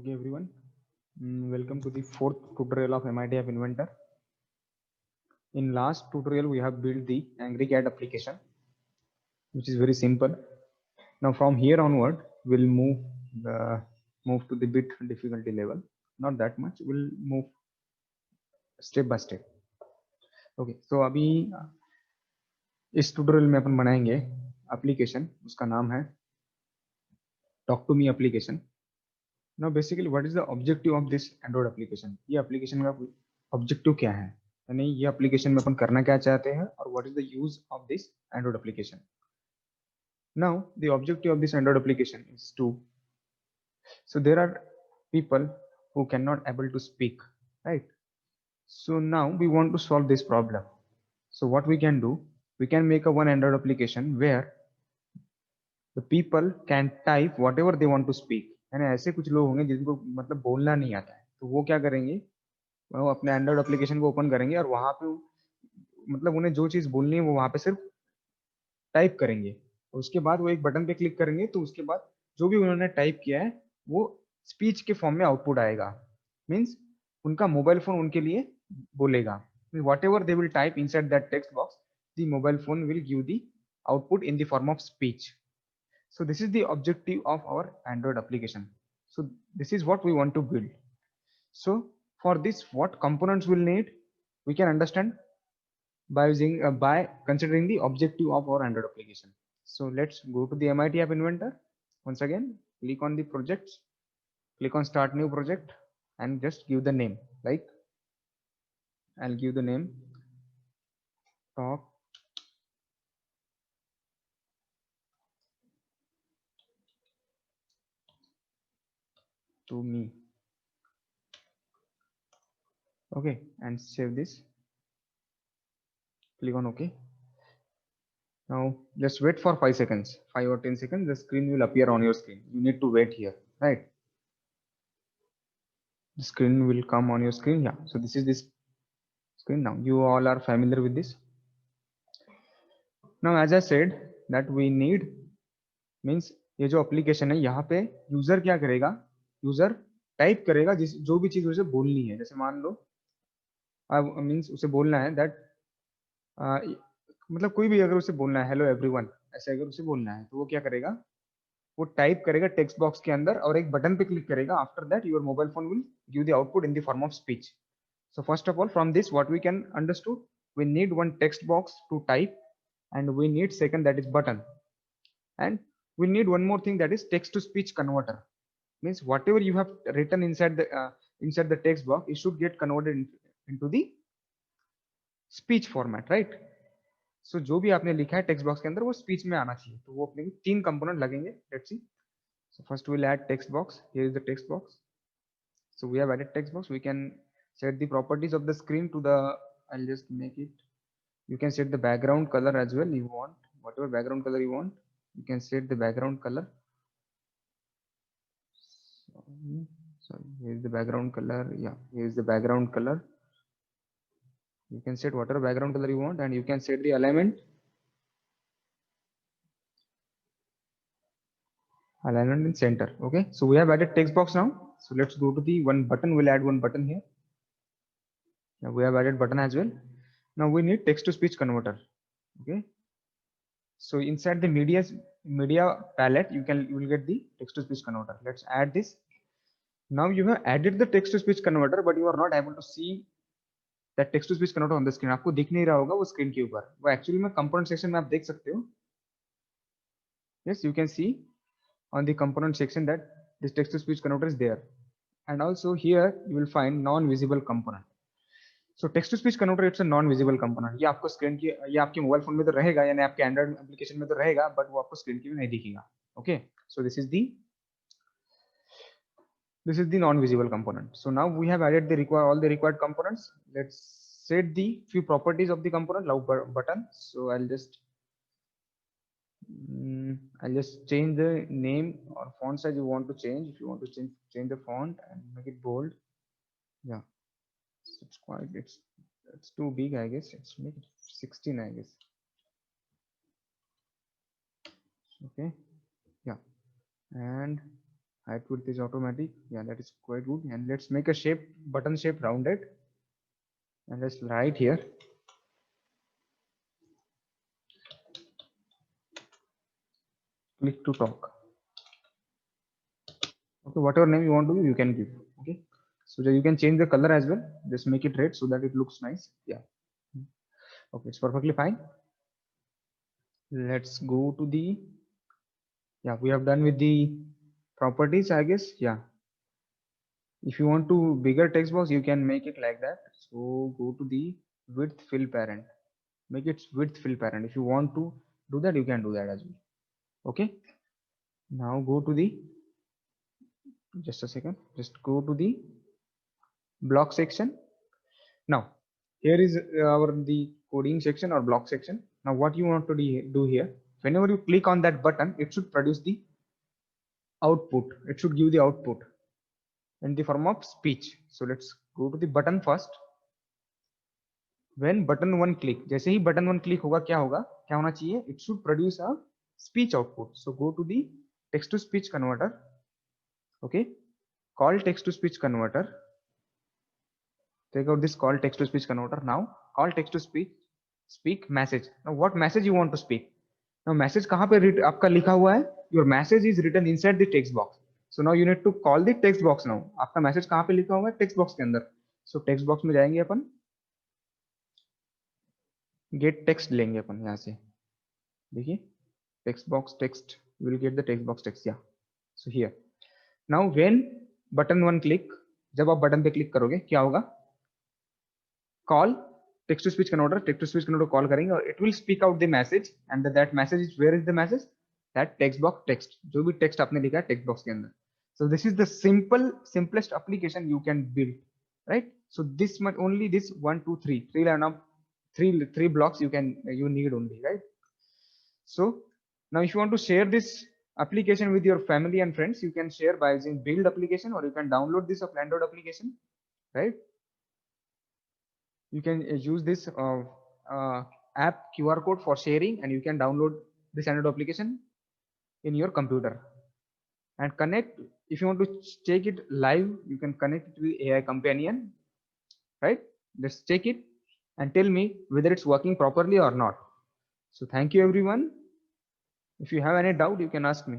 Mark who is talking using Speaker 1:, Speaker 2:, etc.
Speaker 1: Okay, everyone. Welcome to the fourth tutorial of MIT App Inventor. In last tutorial, we have built the Angry Cat application, which is very simple. Now, from here onward, we'll move to the bit difficulty level. Not that much. We'll move step by step. Okay. So अभी इस tutorial में अपन बनाएंगे application. उसका नाम है Talk to Me application. Now, basically, what is the objective of this Android application? ये application का objective क्या है? यानी ये एप्लीकेशन में अपन करना क्या चाहते हैं और what is the use of this android application. Now the objective of this android application is to, so there are people who cannot able to speak, right? So now we want to solve this problem. So what we can do, we can make a one Android application where the people can type whatever they want to speak. यानी ऐसे कुछ लोग होंगे जिनको मतलब बोलना नहीं आता है, तो वो क्या करेंगे, वो अपने एंड्रॉइड एप्लीकेशन को ओपन करेंगे और वहां पे मतलब उन्हें जो चीज बोलनी है वो वहां पे सिर्फ टाइप करेंगे. उसके बाद वो एक बटन पे क्लिक करेंगे तो उसके बाद जो भी उन्होंने टाइप किया है वो स्पीच के फॉर्म में आउटपुट आएगा. मीन्स उनका मोबाइल फोन उनके लिए बोलेगा. What ever they will type inside that text box, the mobile phone will give the output in the form of speech. So this is the objective of our Android application. So this is what we want to build. So for this, what components we'll need, we can understand by using by considering the objective of our Android application. So let's go to the MIT App Inventor. Once again, click on the projects, click on Start New Project, and just give the name. Like I'll give the name Talk to Me. Okay, and save this. Click on OK. Now just wait for 5 seconds, 5 or 10 seconds. The screen will appear on your screen. You need to wait here, right? The screen will come on your screen. Yeah, so this is this screen. Now you all are familiar with this. Now as I said that we need, means ये जो application है यहाँ पे user क्या करेगा, user type करेगा जो भी चीज उसे बोलनी है. जैसे मान लो मीन्स उसे बोलना है दैट मतलब कोई भी अगर उसे बोलना है हेलो एवरीवन, ऐसे अगर उसे बोलना है तो वो क्या करेगा, वो टाइप करेगा टेक्स्ट बॉक्स के अंदर और एक बटन पे क्लिक करेगा. After that your mobile phone will give the output in the form of speech. So first of all, from this what we can understood, we need one text box to type, and we need second that is button, and we need one more thing that is text to speech converter. Means whatever you have written inside the text box, it should get converted into the speech format, right? So जो भी आपने लिखा है text box के अंदर वो speech में आना चाहिए. तो वो अपने तीन कंपोनेंट लगेंगे. Let's see. So first we'll add text box. Here is the text box. So we have added text box. We can set the properties of the screen to the, I'll just make it, you can set the background color as well. You want whatever background color you want, you can set the background color. Sorry, here's the background color. Yeah, here's the background color. You can set whatever background color you want, and you can set the alignment in center. Okay, so we have added text box now. So let's go to the one button. We'll add one button here. Now we have added button as well. Now we need text to speech converter. Okay, so inside the media palette you will get the text to speech converter. Let's add this. Now you have added the text to speech converter, but you are not able to see that text to speech converter on the screen. आपको दिख नहीं रहा होगा वो screen के ऊपर. वो actually में कंपोनेंट सेक्शन में आप देख सकते हो. Yes, you can see on the component section that this text to speech converter is there, and also here you will find non-visible component. So text to speech converter, it's a non-visible component. ये आपको screen की, ये आपके mobile phone में तो रहेगा, यानी आपके एंड्रॉइड एप्लीकेशन में तो रहेगा, बट वो आपको स्क्रीन की भी नहीं दिखेगा. Okay, so this is the non-visible component. So now we have added all the required components. Let's set the few properties of the component button. So I'll just change the name or font size you want to change. If you want to change the font and make it bold, yeah, it's too big, I guess. Let's make it 16, I guess. Okay, yeah, and height width is automatic. Yeah, that is quite good. And let's make a shape, button shape rounded. And let's write here. Click to talk. Okay, whatever name you want to give, you can give. Okay, so you can change the color as well. Just make it red so that it looks nice. Yeah. Okay, it's perfectly fine. Let's go to the, yeah, we have done with the properties, I guess. Yeah. If you want to bigger text box, you can make it like that. So go to the width fill parent. Make it width fill parent. If you want to do that, you can do that as well. Okay. Now go to the, just a second, just go to the block section. Now here is our the coding section or block section. Now what you want to do here, whenever you click on that button, it should produce the output. It should give the output in the form of speech. So let's go to the button first. When button one click, जैसे ही button one click होगा क्या होगा, क्या होना चाहिए, it should produce a speech output. So go to the text to speech converter. Okay, call text to speech converter. Take out this call text to speech converter. Now call text to speech, speak message. Now what message you want to speak? Now message कहाँ पे आपका लिखा हुआ है? Your message is written inside the text box. So now you need to call the text box now. आपका message कहाँ पे लिखा हुआ है? Text box के अंदर. So text box में जाएंगे अपन, get text लेंगे अपन यहाँ से. देखिए text box text, you will get the text box text. Yeah. So here. Now when button one click, जब आप बटन पे क्लिक करोगे क्या होगा? Call text to speech converter call करेंगे और it will speak out the message and that message is, where is the message? That text box text, जो भी text आपने लिखा है text box के अंदर. So this is the simplest application you can build, right? So this much only, this 1 2 3 line of three blocks you need only, right? So now if you want to share this application with your family and friends, you can share by using build application, or you can download this of Android application, right? You can use this app QR code for sharing, and you can download this Android application in your computer and connect. If you want to check it live, you can connect it with AI companion, right? Just check it and tell me whether it's working properly or not. So thank you everyone. If you have any doubt, you can ask me.